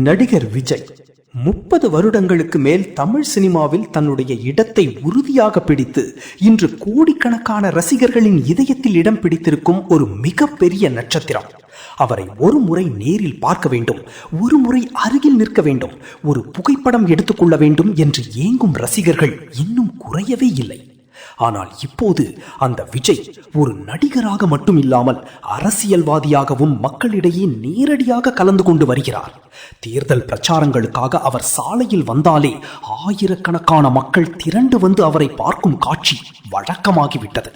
நடிகர் விஜய் 30 வருடங்களுக்கு மேல் தமிழ் சினிமாவில் தன்னுடைய இடத்தை உறுதியாக பிடித்து இன்று கோடிக்கணக்கான ரசிகர்களின் இதயத்தில் இடம் பிடித்திருக்கும் ஒரு மிகப்பெரிய நட்சத்திரம். அவரை ஒரு முறை நேரில் பார்க்க வேண்டும், ஒரு முறை அருகில் நிற்க வேண்டும், ஒரு புகைப்படம் எடுத்துக்கொள்ள வேண்டும் என்று ஏங்கும் ரசிகர்கள் இன்னும் குறையவே இல்லை. ஆனால் இப்போது அந்த விஜய் ஒரு நடிகராக மட்டும் இல்லாமல் அரசியல்வாதியாகவும் மக்களிடையே நேரடியாக கலந்து கொண்டு வருகிறார். தேர்தல் பிரச்சாரங்களுக்காக அவர் சாலையில் வந்தாலே ஆயிரக்கணக்கான மக்கள் திரண்டு வந்து அவரை பார்க்கும் காட்சி வழக்கமாகிவிட்டது.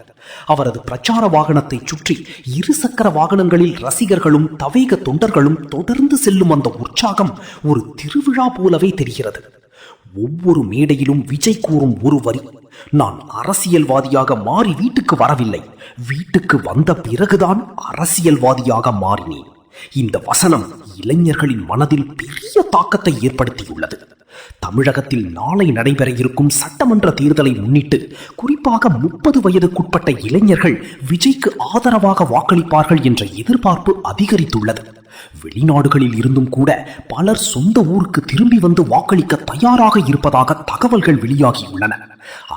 அவரது பிரச்சார வாகனத்தை சுற்றி இருசக்கர வாகனங்களில் ரசிகர்களும் தவேக தொண்டர்களும் தொடர்ந்து செல்லும் அந்த உற்சாகம் ஒரு திருவிழா போலவே தெரிகிறது. ஒவ்வொரு மேடையிலும் விஜய் கூறும் ஒரு வரி, நான் அரசியல்வாதியாக மாறி வீட்டுக்கு வரவில்லை, வீட்டுக்கு வந்த பிறகுதான் அரசியல்வாதியாக மாறினேன். இந்த வசனம் இளைஞர்களின் மனதில் பெரிய தாக்கத்தை ஏற்படுத்தியுள்ளது. தமிழகத்தில் நாளை நடைபெற இருக்கும் சட்டமன்ற தேர்தலை முன்னிட்டு குறிப்பாக 30 வயதுக்குட்பட்ட இளைஞர்கள் விஜய்க்கு ஆதரவாக வாக்களிப்பார்கள் என்ற எதிர்பார்ப்பு அதிகரித்துள்ளது. வெளிநாடுகளில் இருந்தும் கூட பலர் சொந்த ஊருக்கு திரும்பி வந்து வாக்களிக்க தயாராக இருப்பதாக தகவல்கள் வெளியாகியுள்ளன.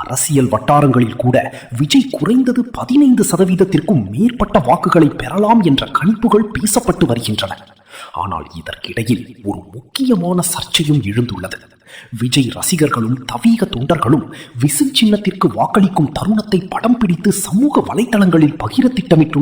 அரசியல் வட்டாரங்களில் கூட விஜய் குறைந்தது 15% மேற்பட்ட வாக்குகளை பெறலாம் என்ற கணிப்புகள் பேசப்பட்டு வருகின்றன. ஆனால் இதற்கிடையில் ஒரு முக்கியமான சர்ச்சையும் எழுந்துள்ளது. விஜய் ரசிகர்களும் தவீக தொண்டர்களும் விசில் சின்னத்திற்கு வாக்களிக்கும் தருணத்தை படம் பிடித்து சமூக வலைதளங்களில் பகிர திட்டமிட்டுள்ள